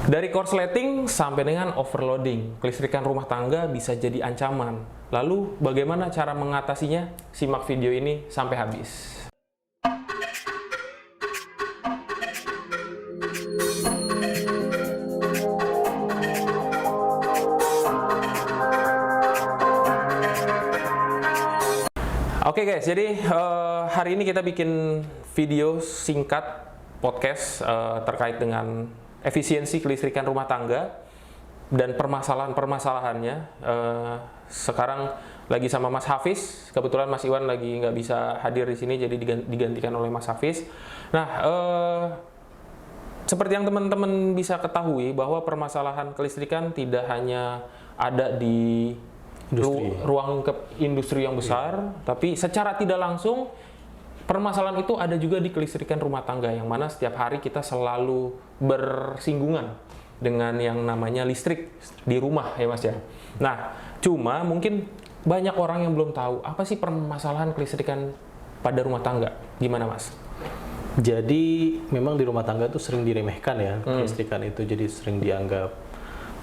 Dari korsleting sampai dengan overloading, kelistrikan rumah tangga bisa jadi ancaman. Lalu, bagaimana cara mengatasinya? Simak video ini sampai habis. Oke guys, jadi hari ini kita bikin video singkat podcast terkait dengan efisiensi kelistrikan rumah tangga dan permasalahan-permasalahannya. Sekarang lagi sama Mas Hafiz, kebetulan Mas Iwan lagi nggak bisa hadir di sini, jadi digantikan oleh Mas Hafiz. Nah, seperti yang teman-teman bisa ketahui bahwa permasalahan kelistrikan tidak hanya ada di ruang industri yang besar, tapi secara tidak langsung permasalahan itu ada juga di kelistrikan rumah tangga, yang mana setiap hari kita selalu bersinggungan dengan yang namanya listrik di rumah ya Mas ya. Nah, cuma mungkin banyak orang yang belum tahu apa sih permasalahan kelistrikan pada rumah tangga. Gimana Mas? Jadi memang di rumah tangga itu sering diremehkan ya, kelistrikan itu jadi sering dianggap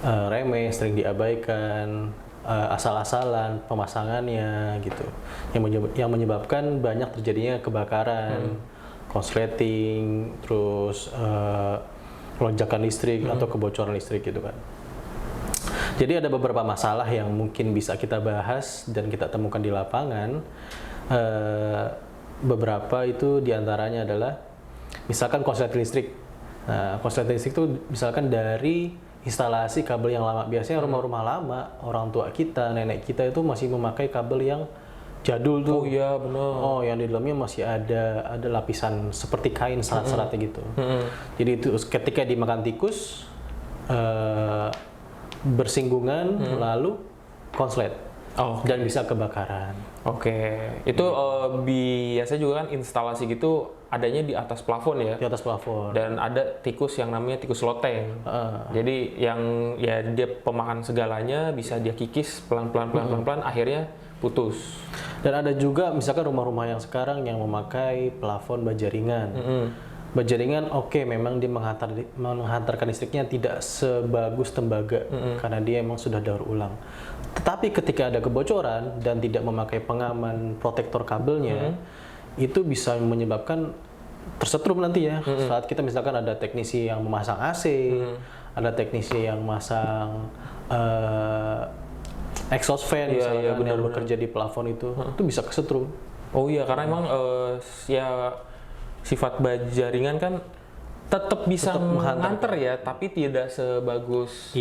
remeh, sering diabaikan, asal-asalan pemasangannya gitu, yang menyebabkan banyak terjadinya kebakaran, korsleting, terus lonjakan listrik atau kebocoran listrik gitu kan. Jadi ada beberapa masalah yang mungkin bisa kita bahas dan kita temukan di lapangan. Beberapa itu diantaranya adalah misalkan korsleting listrik. Nah, korsleting listrik itu misalkan dari instalasi kabel yang lama. Biasanya rumah-rumah lama, orang tua kita, nenek kita itu masih memakai kabel yang jadul tuh. Oh iya benar. Oh, yang di dalamnya masih ada lapisan seperti kain serat-seratnya gitu. Jadi itu ketika dimakan tikus bersinggungan lalu konslet. Oh, dan bisa kebakaran. Oke. Itu biasa juga kan instalasi gitu adanya di atas plafon ya. Di atas plafon. Dan ada tikus yang namanya tikus loteng. Jadi yang ya dia pemakan segalanya, bisa dia kikis pelan-pelan akhirnya putus. Dan ada juga misalkan rumah-rumah yang sekarang yang memakai plafon bajaringan. Bajaringan oke, memang dia menghantarkan listriknya tidak sebagus tembaga karena dia emang sudah daur ulang. Tetapi ketika ada kebocoran dan tidak memakai pengaman protektor kabelnya, itu bisa menyebabkan tersetrum nanti ya. Saat kita misalkan ada teknisi yang memasang AC, ada teknisi yang masang exhaust fan misalkan yang bekerja di plafon itu bisa kesetrum. Oh iya, karena emang ya sifat bajaringan kan tetap bisa menghantar ya, tapi tidak sebagus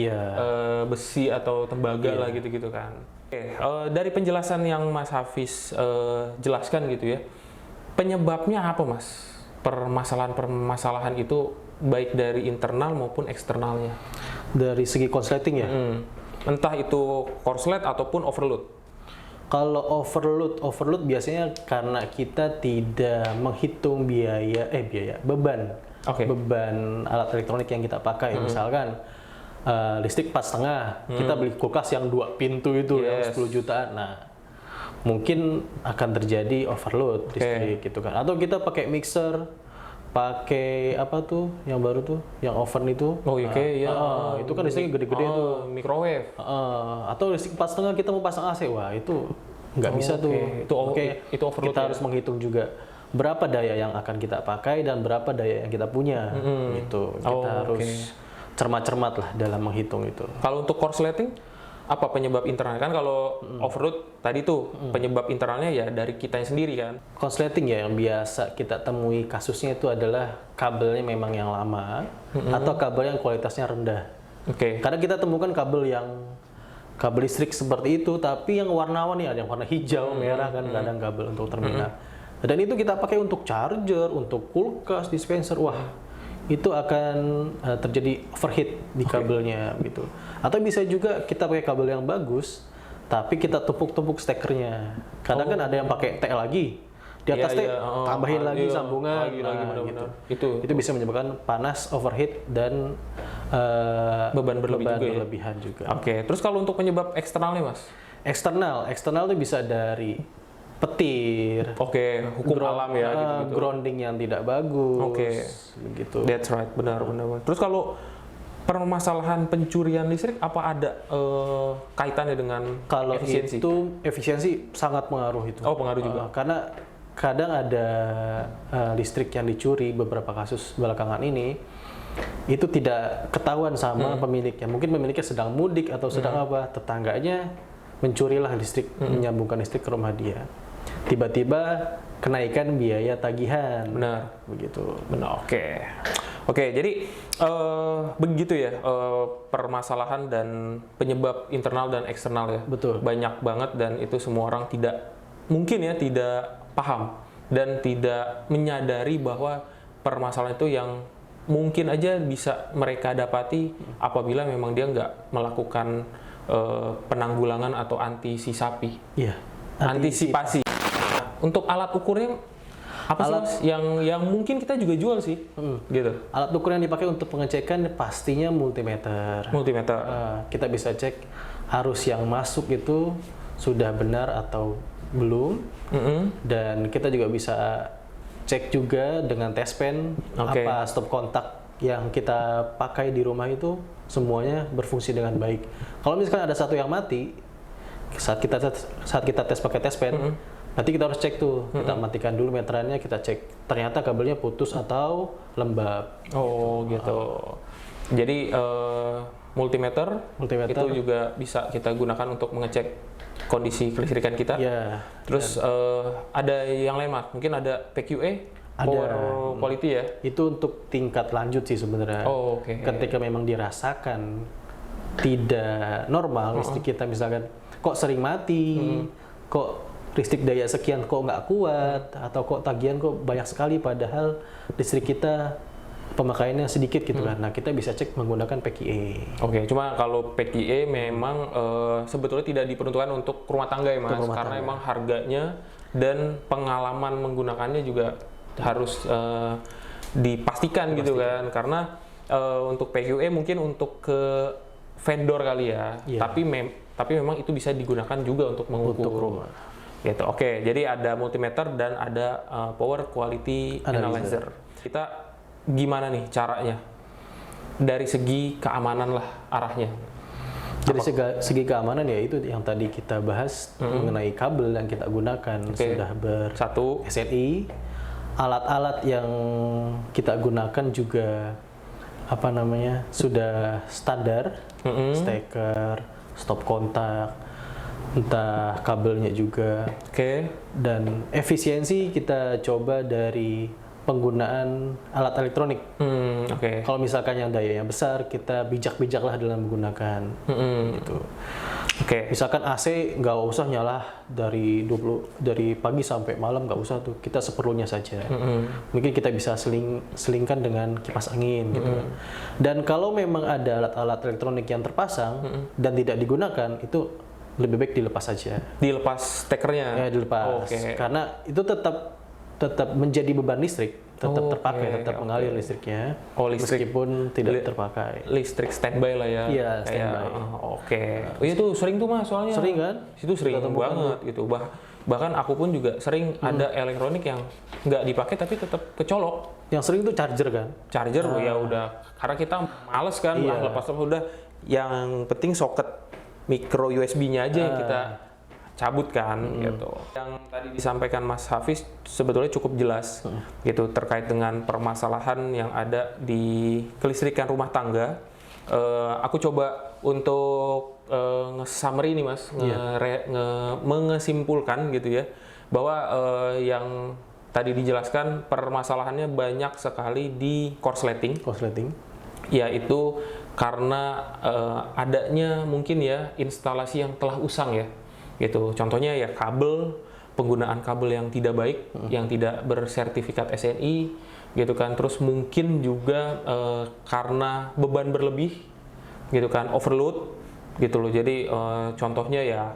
besi atau tembaga lah gitu-gitu kan. Oke, dari penjelasan yang Mas Hafiz jelaskan gitu ya, penyebabnya apa Mas? Permasalahan itu baik dari internal maupun eksternalnya. Dari segi konsleting ya? Entah itu korslet ataupun overload. Kalau overload biasanya karena kita tidak menghitung beban. Beban alat elektronik yang kita pakai. Misalkan listrik 4,5, kita beli kulkas yang 2 pintu itu yang 10 jutaan. Nah, mungkin akan terjadi overload listrik gitu kan. Atau kita pakai mixer, pakai apa tuh yang baru tuh, yang oven itu. Itu kan listriknya gede-gede tuh. Microwave. Atau listrik 4,5 kita mau pasang AC, wah itu nggak bisa tuh. Itu overload. Kita harus menghitung juga berapa daya yang akan kita pakai dan berapa daya yang kita punya. Gitu. Kita harus cermat-cermat lah dalam menghitung itu. Kalau untuk korsleting, apa penyebab internalnya? Kan kalau overload tadi tuh penyebab internalnya ya dari kitanya sendiri kan. Korsleting ya yang biasa kita temui kasusnya itu adalah kabelnya memang yang lama atau kabel yang kualitasnya rendah. Karena kita temukan kabel listrik seperti itu tapi yang warna-warni, ada yang warna hijau, merah kan, kadang kabel untuk terminal. Dan itu kita pakai untuk charger, untuk kulkas, dispenser. Wah, itu akan terjadi overheat di kabelnya gitu. Atau bisa juga kita pakai kabel yang bagus, tapi kita tumpuk-tumpuk stekernya. Kadang kan ada yang pakai T lagi. Di atas T tambahin lagi sambungan. Gitu. Itu bisa menyebabkan panas, overheat, dan beban berlebihan juga. Terus kalau untuk penyebab eksternalnya Mas? Eksternal itu bisa dari petir, hukum alam ya, grounding yang tidak bagus, begitu. That's right, benar. Terus kalau permasalahan pencurian listrik apa ada kaitannya dengan kalau efisiensi? itu efisiensi sangat pengaruh itu. Oh, pengaruh juga. Karena kadang ada listrik yang dicuri beberapa kasus belakangan ini itu tidak ketahuan sama pemiliknya. Mungkin pemiliknya sedang mudik atau sedang apa, tetangganya mencurilah listrik, menyambungkan listrik ke rumah dia. Tiba-tiba kenaikan biaya tagihan. Benar, begitu. Benar. Oke, jadi begitu ya permasalahan dan penyebab internal dan eksternal ya. Betul. Banyak banget dan itu semua orang tidak paham dan tidak menyadari bahwa permasalahan itu yang mungkin aja bisa mereka dapati apabila memang dia nggak melakukan penanggulangan atau antisipasi. Iya. Antisipasi. Untuk alat ukurnya apa sih Mas? Yang mungkin kita juga jual sih, gitu. Alat ukur yang dipakai untuk pengecekan pastinya multimeter. Kita bisa cek arus yang masuk itu sudah benar atau belum, dan kita juga bisa cek juga dengan test pen apa stop kontak yang kita pakai di rumah itu semuanya berfungsi dengan baik. Kalau misalkan ada satu yang mati saat kita tes pakai test pen, nanti kita harus cek tuh, kita matikan dulu meterannya, kita cek ternyata kabelnya putus atau lembab. Oh gitu. Jadi multimeter itu juga bisa kita gunakan untuk mengecek kondisi kelistrikan kita. Ya. Terus ada yang lain Mas, mungkin ada PQE, power quality ya? Itu untuk tingkat lanjut sih sebenarnya. Oh, oke. Ketika memang dirasakan tidak normal listrik kita, misalkan kok sering mati, kok listrik daya sekian kok nggak kuat, atau kok tagihan kok banyak sekali padahal listrik kita pemakaiannya sedikit gitu kan. Nah, kita bisa cek menggunakan PQE. Oke, cuma kalau PQE memang sebetulnya tidak diperuntukkan untuk rumah tangga ya Mas, karena emang harganya dan pengalaman menggunakannya juga harus dipastikan gitu kan. Karena untuk PQE mungkin untuk ke vendor kali ya, tapi memang itu bisa digunakan juga untuk mengukur. Gitu. Oke, jadi ada multimeter dan ada power quality analyzer. Kita gimana nih caranya? Dari segi keamanan lah arahnya. Dari segi keamanan ya itu yang tadi kita bahas mengenai kabel yang kita gunakan sudah bersatu SNI. Alat-alat yang kita gunakan juga sudah standar, steker, stop kontak, entah kabelnya juga. Dan efisiensi kita coba dari penggunaan alat elektronik. Kalau misalkan yang dayanya besar, kita bijak-bijaklah dalam menggunakan. Gitu. Misalkan AC nggak usah nyala dari pagi sampai malam, nggak usah tuh, kita seperlunya saja. Mungkin kita bisa selingkan dengan kipas angin gitu kan. Dan kalau memang ada alat-alat elektronik yang terpasang dan tidak digunakan, itu lebih baik dilepas saja. Dilepas stekernya? Ya, dilepas. Karena itu tetap menjadi beban listrik, tetap terpakai, tetap mengalir listriknya, meskipun tidak terpakai. Listrik standby lah ya? Iya, standby. Iya tuh sering tuh Mas soalnya. Sering kan? Itu sering banget gitu. Bahkan aku pun juga sering ada elektronik yang nggak dipakai tapi tetap kecolok. Yang sering tuh charger kan? Charger ya udah, karena kita males kan, lepas udah. Yang penting soket micro USB-nya aja yang kita cabut kan gitu. Yang tadi disampaikan Mas Hafiz sebetulnya cukup jelas gitu terkait dengan permasalahan yang ada di kelistrikan rumah tangga. Aku coba untuk nge-summary nih Mas, mengesimpulkan gitu ya, bahwa yang tadi dijelaskan permasalahannya banyak sekali di korsleting. Yaitu karena adanya mungkin ya instalasi yang telah usang ya. Gitu. Contohnya ya penggunaan kabel yang tidak baik, yang tidak bersertifikat SNI, gitu kan. Terus mungkin juga karena beban berlebih, gitu kan, overload, gitu loh. Jadi contohnya ya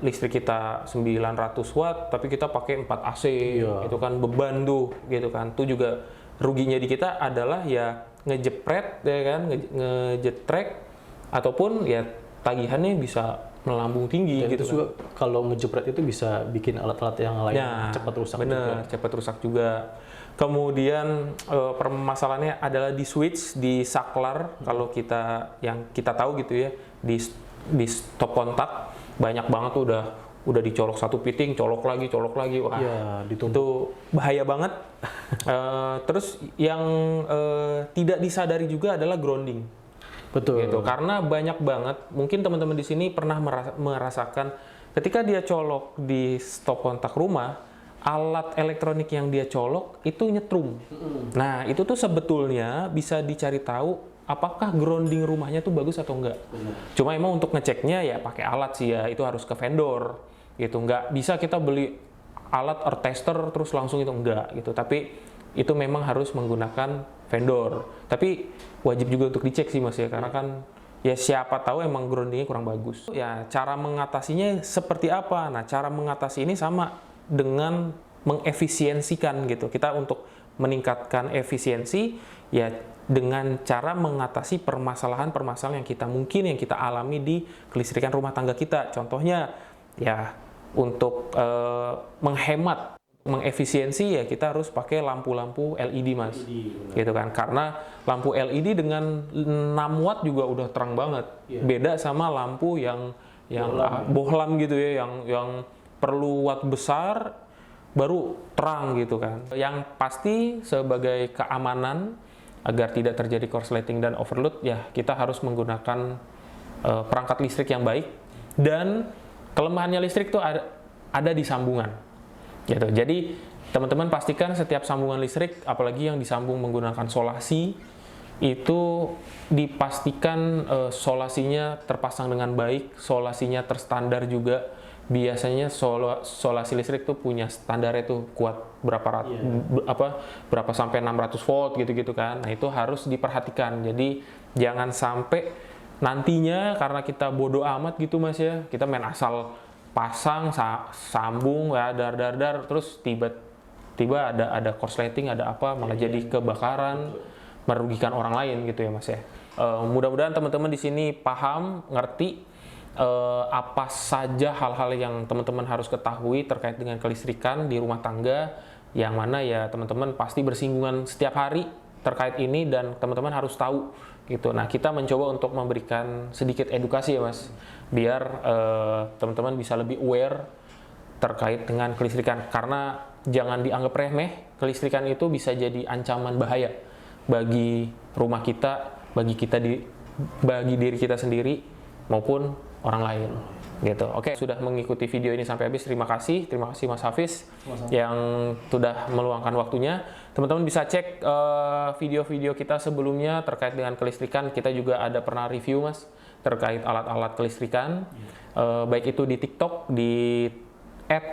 listrik kita 900 watt, tapi kita pakai 4 AC, itu kan beban tuh, gitu kan. Itu juga ruginya di kita adalah ya ngejepret, ya kan, ngejetrek, ataupun ya tagihannya bisa melambung tinggi. Dan gitu itu juga kalau ngejepret itu bisa bikin alat-alat yang lain cepat rusak. Cepat rusak juga. Kemudian permasalahannya adalah di switch, di saklar, kalau yang kita tahu gitu ya, di stop kontak banyak banget tuh udah dicolok satu fitting, colok lagi, wah ya, itu bahaya banget. Terus yang tidak disadari juga adalah grounding. Betul. Gitu. Karena banyak banget, mungkin teman-teman di sini pernah merasakan ketika dia colok di stop kontak rumah, alat elektronik yang dia colok itu nyetrum. Nah, itu tuh sebetulnya bisa dicari tahu apakah grounding rumahnya tuh bagus atau enggak. Cuma emang untuk ngeceknya ya pakai alat sih ya, itu harus ke vendor gitu. Nggak bisa kita beli alat earth tester terus langsung itu, enggak gitu. Tapi itu memang harus menggunakan vendor. Tapi wajib juga untuk dicek sih Mas ya, karena kan ya siapa tahu emang groundingnya kurang bagus. Ya cara mengatasinya seperti apa? Nah, cara mengatasi ini sama dengan mengefisiensikan gitu. Kita untuk meningkatkan efisiensi ya dengan cara mengatasi permasalahan-permasalahan yang kita alami di kelistrikan rumah tangga kita. Contohnya ya untuk menghemat, mengefisiensi ya kita harus pakai lampu-lampu LED Mas. Gitu kan. Karena lampu LED dengan 6 watt juga udah terang banget. Beda sama lampu yang bohlam gitu ya, yang perlu watt besar baru terang gitu kan. Yang pasti sebagai keamanan agar tidak terjadi korsleting dan overload ya kita harus menggunakan perangkat listrik yang baik, dan kelemahannya listrik tuh ada di sambungan. Gitu. Jadi teman-teman pastikan setiap sambungan listrik, apalagi yang disambung menggunakan solasi, itu dipastikan solasinya terpasang dengan baik, solasinya terstandar juga. Biasanya solasi listrik tuh punya standarnya tuh kuat berapa sampai 600 volt gitu-gitu kan. Nah, itu harus diperhatikan. Jadi jangan sampai nantinya karena kita bodoh amat gitu Mas ya, kita main asal pasang sambung ya dar terus tiba-tiba ada korsleting, ada apa malah jadi kebakaran, merugikan orang lain gitu ya Mas ya. Mudah-mudahan teman-teman di sini paham, ngerti apa saja hal-hal yang teman-teman harus ketahui terkait dengan kelistrikan di rumah tangga, yang mana ya teman-teman pasti bersinggungan setiap hari terkait ini dan teman-teman harus tahu gitu. Nah, kita mencoba untuk memberikan sedikit edukasi ya Mas, biar teman-teman bisa lebih aware terkait dengan kelistrikan, karena jangan dianggap remeh, kelistrikan itu bisa jadi ancaman bahaya bagi rumah kita, bagi diri kita sendiri maupun orang lain gitu. Oke, sudah mengikuti video ini sampai habis. Terima kasih Mas Hafiz yang sudah meluangkan waktunya. Teman-teman bisa cek video-video kita sebelumnya terkait dengan kelistrikan. Kita juga ada pernah review Mas terkait alat-alat kelistrikan, baik itu di TikTok di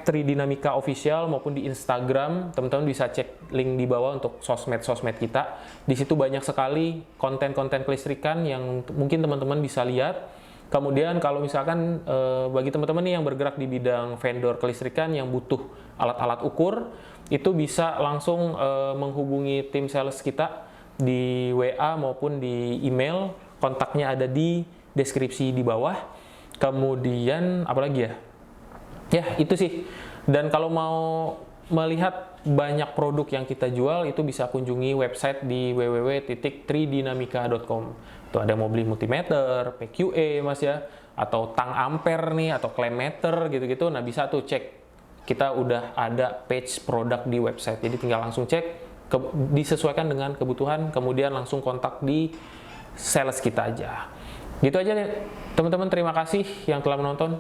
@tridinamika_official maupun di Instagram. Teman-teman bisa cek link di bawah untuk sosmed kita. Di situ banyak sekali konten-konten kelistrikan yang mungkin teman-teman bisa lihat. Kemudian kalau misalkan bagi teman-teman nih yang bergerak di bidang vendor kelistrikan yang butuh alat-alat ukur, itu bisa langsung menghubungi tim sales kita di WA maupun di email. Kontaknya ada di deskripsi di bawah. Kemudian apalagi ya? Ya, itu sih. Dan kalau mau melihat banyak produk yang kita jual, itu bisa kunjungi website di www.tridinamika.com. Tuh ada mau beli multimeter, PQE Mas ya, atau tang ampere nih, atau clamp meter gitu-gitu. Nah, bisa tuh cek. Kita udah ada page produk di website. Jadi tinggal langsung cek, disesuaikan dengan kebutuhan, kemudian langsung kontak di sales kita aja. Gitu aja deh. Teman-teman, terima kasih yang telah menonton.